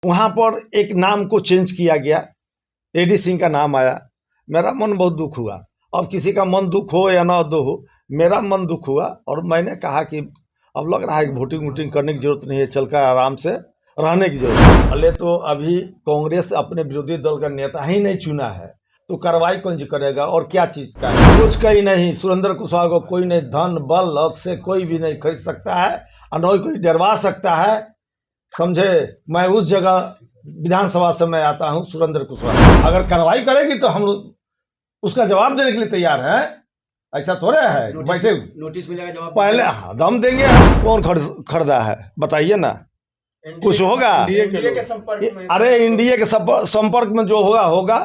वहाँ पर एक नाम को चेंज किया गया, एडी सिंह का नाम आया। मेरा मन बहुत दुख हुआ। अब किसी का मन दुख हो या ना दो हो, मेरा मन दुख हुआ और मैंने कहा कि अब लग रहा है कि वोटिंग करने की जरूरत नहीं है, चलकर आराम से रहने की जरूरत है। पहले तो अभी कांग्रेस अपने विरोधी दल का नेता ही नहीं चुना है तो कार्रवाई कौन जी करेगा और क्या चीज का है? कुछ का ही नहीं। सुरेंद्र कुशवाहा को कोई नहीं, धन बल से कोई भी नहीं खरीद सकता है और न कोई डरवा सकता है, समझे। मैं उस जगह विधानसभा से मैं आता हूं, सुरेंद्र कुशवाहा अगर कार्रवाई करेगी तो हम उसका जवाब देने के लिए तैयार हैं। ऐसा थोड़े है बैठे नोटिस मिलेगा जवाब पहले दम देंगे। कौन खरीदा है बताइए ना, कुछ होगा? एनडीए के संपर्क में। अरे एनडीए के संपर्क में जो होगा।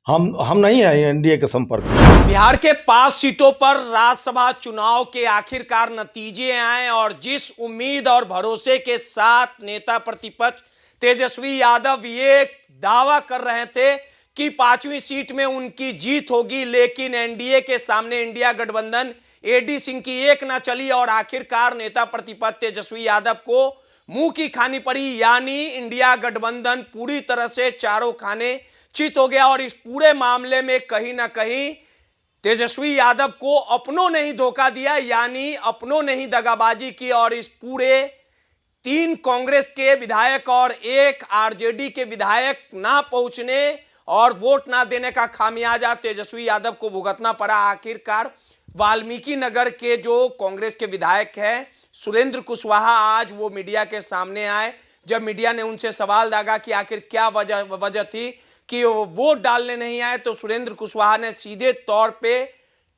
हम नहीं है एनडीए के संपर्क में। बिहार के 5 सीटों पर राज्यसभा चुनाव के आखिरकार नतीजे आए और जिस उम्मीद और भरोसे के साथ नेता प्रतिपक्ष तेजस्वी यादव ये दावा कर रहे थे कि 5वीं सीट में उनकी जीत होगी, लेकिन एनडीए के सामने इंडिया गठबंधन एडी सिंह की एक ना चली और आखिरकार नेता प्रतिपक्ष तेजस्वी यादव को मुंह की खानी पड़ी। यानी इंडिया गठबंधन पूरी तरह से चारों खाने चित हो गया और इस पूरे मामले में कहीं ना कहीं तेजस्वी यादव को अपनों ने ही धोखा दिया, यानी अपनों ने ही दगाबाजी की और इस पूरे 3 कांग्रेस के विधायक और 1 आरजेडी के विधायक ना पहुंचने और वोट ना देने का खामियाजा तेजस्वी यादव को भुगतना पड़ा। आखिरकार वाल्मीकि नगर के जो कांग्रेस के विधायक हैं सुरेंद्र कुशवाहा, आज वो मीडिया के सामने आए। जब मीडिया ने उनसे सवाल दागा कि आखिर क्या वजह थी कि वो वोट डालने नहीं आए, तो सुरेंद्र कुशवाहा ने सीधे तौर पे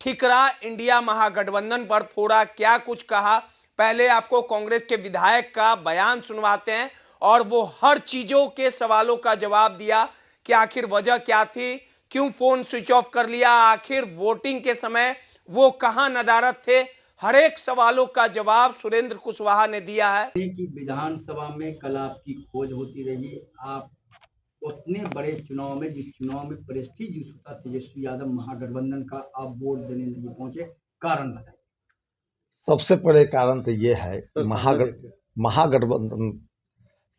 ठिकरा इंडिया महागठबंधन पर फोड़ा। क्या कुछ कहा, पहले आपको कांग्रेस के विधायक का बयान सुनवाते हैं और वो हर चीजों के सवालों का जवाब दिया कि आखिर वजह क्या थी, क्यों फोन स्विच ऑफ कर लिया, आखिर वोटिंग के समय वो कहां नदारत थे। हर एक सवालों का जवाब सुरेंद्र कुशवाहा ने दिया है। कि विधानसभा में कल आपकी खोज होती रही, आप उतने बड़े चुनाव में, जिस चुनाव में प्रेस्टीज होता तेजस्वी यादव महागठबंधन का, आप वोट देने नहीं पहुंचे, कारण बताइए। सबसे बड़े कारण तो ये है महागठबंधन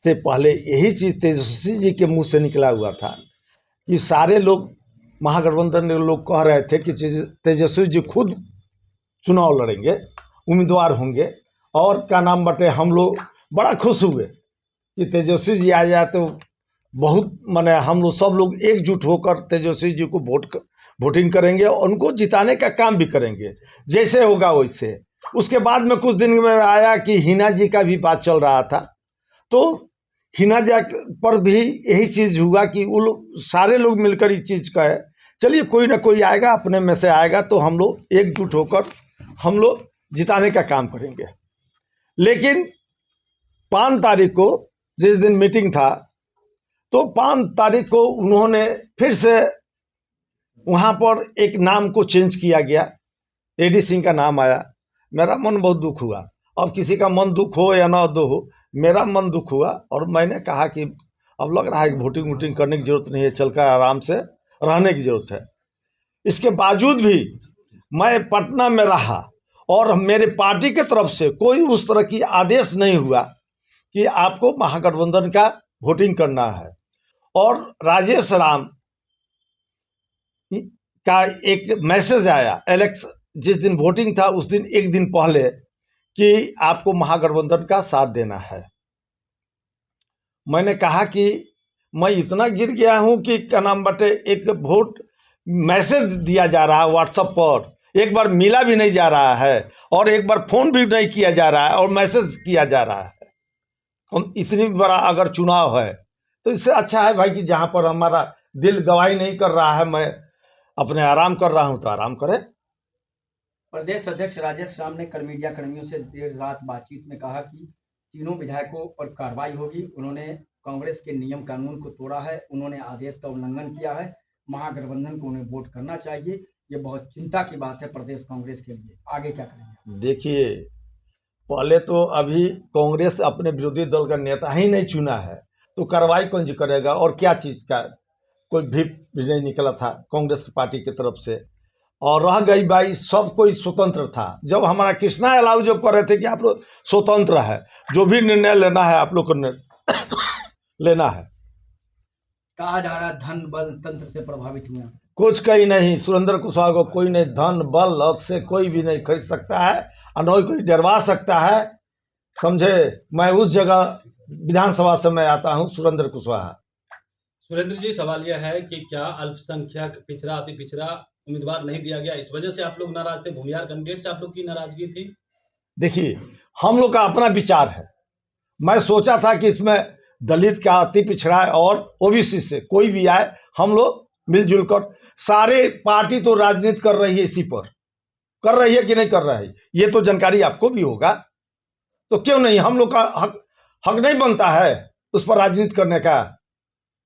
से पहले यही चीज तेजस्वी जी के मुंह से निकला हुआ था कि सारे लोग महागठबंधन के लोग कह रहे थे कि तेजस्वी जी खुद चुनाव लड़ेंगे, उम्मीदवार होंगे। और क्या नाम बटे, हम लोग बड़ा खुश हुए कि तेजस्वी जी आ जाए तो बहुत माने हम लोग सब लोग एकजुट होकर तेजस्वी जी को वोटिंग करेंगे और उनको जिताने का काम भी करेंगे, जैसे होगा वैसे। उसके बाद में कुछ दिन में आया कि हिना जी का भी बात चल रहा था, तो हिना जी पर भी यही चीज़ हुआ कि वो लोग सारे लोग मिलकर इस चीज़ का है, चलिए कोई ना कोई आएगा, अपने में से आएगा तो हम लोग एकजुट होकर हम लोग जिताने का काम करेंगे। लेकिन 5 तारीख को जिस दिन मीटिंग था, तो 5 तारीख को उन्होंने फिर से वहाँ पर एक नाम को चेंज किया गया, एडी सिंह का नाम आया। मेरा मन बहुत दुख हुआ। अब किसी का मन दुख हो या ना दो हो, मेरा मन दुख हुआ और मैंने कहा कि अब लग रहा है कि वोटिंग करने की जरूरत नहीं है, चलकर आराम से रहने की जरूरत है। इसके बावजूद भी मैं पटना में रहा और मेरे पार्टी की तरफ से कोई उस तरह की आदेश नहीं हुआ कि आपको महागठबंधन का वोटिंग करना है। और राजेश राम का एक मैसेज आया जिस दिन वोटिंग था उस दिन एक दिन पहले कि आपको महागठबंधन का साथ देना है। मैंने कहा कि मैं इतना गिर गया हूं कि क्या नाम बटे, एक वोट मैसेज दिया जा रहा है व्हाट्सएप पर, एक बार मिला भी नहीं जा रहा है और एक बार फोन भी नहीं किया जा रहा है और मैसेज किया जा रहा है। हम इतनी बड़ा अगर चुनाव है तो इससे अच्छा है भाई कि जहां पर हमारा दिल गवाही नहीं कर रहा है, मैं अपने आराम कर रहा हूं तो आराम करें। प्रदेश अध्यक्ष राजेश राम ने कल मीडिया कर्मियों से देर रात बातचीत में कहा कि तीनों विधायकों पर कार्रवाई होगी। उन्होंने कांग्रेस के नियम कानून को तोड़ा है, उन्होंने आदेश का उल्लंघन किया है, महागठबंधन को उन्हें वोट करना चाहिए। ये बहुत चिंता की बात है प्रदेश कांग्रेस के लिए, आगे क्या करेंगे? देखिए, पहले तो अभी कांग्रेस अपने विरोधी दल का नेता ही नहीं चुना है तो कार्रवाई कौन जी करेगा और क्या चीज का कोई भी नहीं निकला था कांग्रेस की पार्टी की तरफ से। और रह गई भाई, सब कोई स्वतंत्र था। जब हमारा कृष्णा अलाउ जब कर रहे थे कि आप लोग स्वतंत्र है, जो भी निर्णय लेना है आप लोग को लेना है। कहा जा रहा है धन बल तंत्र से प्रभावित हुए हैं। कुछ कहीं नहीं, सुरेंद्र कुशवाहा को कोई नहीं, धन बल और से कोई भी नहीं खरीद सकता है और न ही कोई डरवा सकता है। समझे, मैं उस जगह विधानसभा से मैं आता हूं, सुरेंद्र कुशवाहा। सुरेंद्र जी, सवाल यह है कि क्या अल्पसंख्यक पिछड़ा अति पिछड़ा उम्मीदवार नहीं दिया गया, इस वजह से आप लोग नाराज थे? भूमिहार कैंडिडेट से आप लोग की नाराजगी थी? देखिए, हम लोग का अपना विचार है। मैं सोचा था कि इसमें दलित का, अति पिछड़ा और ओबीसी से कोई भी आए, हम लोग मिलजुल कर, सारे पार्टी तो राजनीति कर रही है, इसी पर कर रही है कि नहीं कर रहा है, ये तो जानकारी आपको भी होगा। तो क्यों नहीं, हम लोग का हक नहीं बनता है उस पर राजनीति करने का?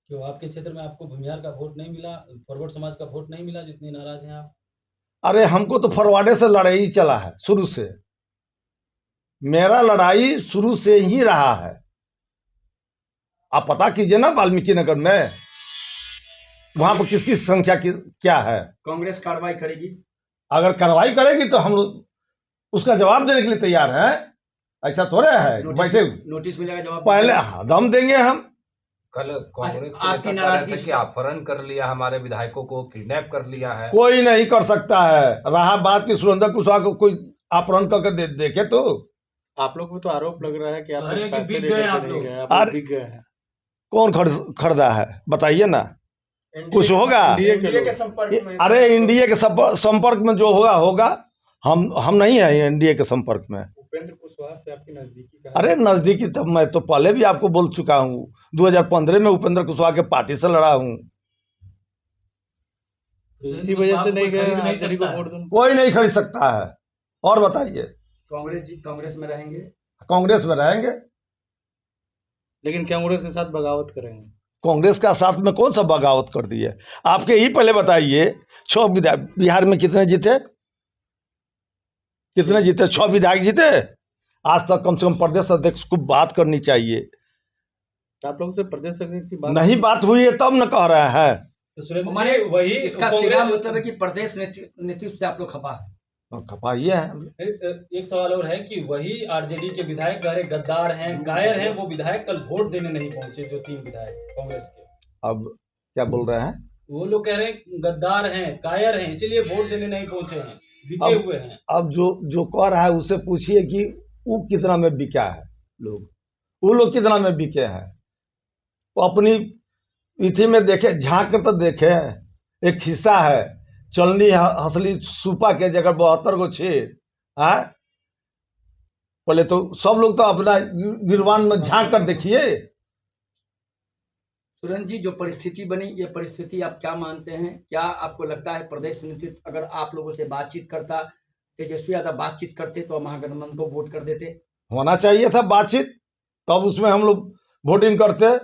क्यों आपके क्षेत्र में आपको भूमिहार का वोट नहीं मिला, फॉरवर्ड समाज का वोट नहीं मिला, जितने नाराज हैं आप? अरे हमको तो फरवाड़े से लड़ाई चला है, शुरू से मेरा लड़ाई शुरू से ही रहा है। आप पता कीजिए ना वाल्मीकि नगर में वहां पर किसकी संख्या क्या है। कांग्रेस कार्रवाई करेगी? अगर कार्रवाई करेगी तो हम लोग उसका जवाब देने के लिए तैयार हैं। ऐसा थोड़े है बैठे नोटिस मिलेगा, जवाब पहले दम देंगे हम। कल कांग्रेस को आपकी लेकर कह रहे नाराजगी थे कि अपहरण कर लिया, हमारे विधायकों को किडनैप कर लिया है। कोई नहीं कर सकता है। रहा बात की सुरेंद्र कुशवाहा को कोई अपहरण करके देखे तो आप लोग को तो आरोप लग रहा है कि आप अरे कि पैसे बिक लेकर गए के आप नहीं लोग। गए, आप अरे लोग बिक गए हैं। कौन खरीदा है बताइए ना, कुछ होगा। एनडीए के लोग। अरे एनडीए के संपर्क में जो होगा। हम नहीं है एनडीए के संपर्क में। उपेंद्र कुशवाहा से आपकी नजदीकी का? अरे नजदीकी तब मैं तो पहले भी आपको बोल चुका हूँ, 2015 में उपेंद्र कुशवाहा के पार्टी से लड़ा हूँ। तो इसी वजह से नहीं गए, खरीद नहीं आरजेडी को सकता है। वोट दूं। कोई नहीं खरीद सकता है। और बताइए, कांग्रेस में रहेंगे? कांग्रेस में रहेंगे। लेकिन कांग्रेस के साथ बगावत करेंगे। कांग्रेस का साथ में कौन सा बगावत कर दी है? आपके ही पहले बताइए, 6 विधायक बिहार में कितने जीते? 6 विधायक जीते। आज तक कम से कम प्रदेश अध्यक्ष को बात करनी चाहिए। तो आप लोग से प्रदेश अध्यक्ष की बात नहीं बात हुई है तब न कह रहे हैं। तो सुरेंद्र हमारे जी, वही इसका सीधा मतलब है कि प्रदेश नेतृत्व से आप लोग खपा है। खपा ये है। एक सवाल और है कि वही आरजेडी के विधायक गहरे गद्दार हैं, कायर हैं, वो विधायक कल वोट देने नहीं पहुंचे, जो 3 विधायक कांग्रेस के। अब क्या बोल रहे हैं? वो लोग कह रहे हैं गद्दार हैं, कायर हैं, इसीलिए वोट देने नहीं पहुंचे हैं, बिके हुए हैं। अब जो कह रहा है उससे पूछिए कि वो कितना में बिका है। वो लोग कितना में बिके हैं, वो अपनी इथी में देखे, झांक कर तो देखे। एक खिस्सा है, चलनी हंसली सुपा के जगह 72 गो छेद है। पहले तो सब लोग तो अपना गिरवान में झांक कर देखिए। सुरेंद्र जी, जो परिस्थिति बनी, ये परिस्थिति आप क्या मानते हैं? क्या आपको लगता है प्रदेश नेतृत्व अगर आप लोगों से बातचीत करता, तेजस्वी यादव बातचीत करते तो महागठबंधन को वोट कर देते? होना चाहिए था बातचीत, तब उसमें हम लोग वोटिंग करते।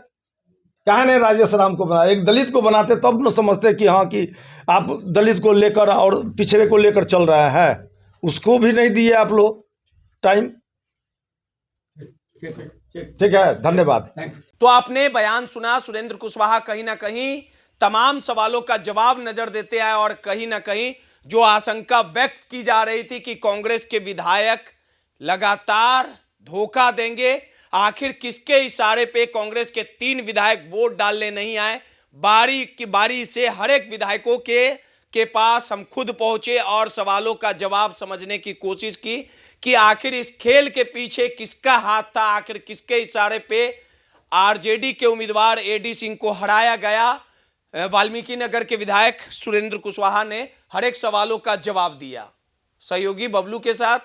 कहा नहीं राजेश राम को बना, एक दलित को बनाते तब न समझते कि हाँ कि आप दलित को लेकर और पिछड़े को लेकर चल रहा है। उसको भी नहीं दिए आप लोग टाइम। ठीक है, धन्यवाद। तो आपने बयान सुना, सुरेंद्र कुशवाहा कहीं ना कहीं तमाम सवालों का जवाब नजर देते आए और कहीं ना कहीं जो आशंका व्यक्त की जा रही थी कि कांग्रेस के विधायक लगातार धोखा देंगे, आखिर किसके इशारे पे कांग्रेस के 3 विधायक वोट डालने नहीं आए। बारी की बारी से हर एक विधायकों के पास हम खुद पहुंचे और सवालों का जवाब समझने की कोशिश की कि आखिर इस खेल के पीछे किसका हाथ था, आखिर किसके इशारे पे आरजेडी के उम्मीदवार एडी सिंह को हराया गया। वाल्मीकि नगर के विधायक सुरेंद्र कुशवाहा ने हर एक सवालों का जवाब दिया। सहयोगी बबलू के साथ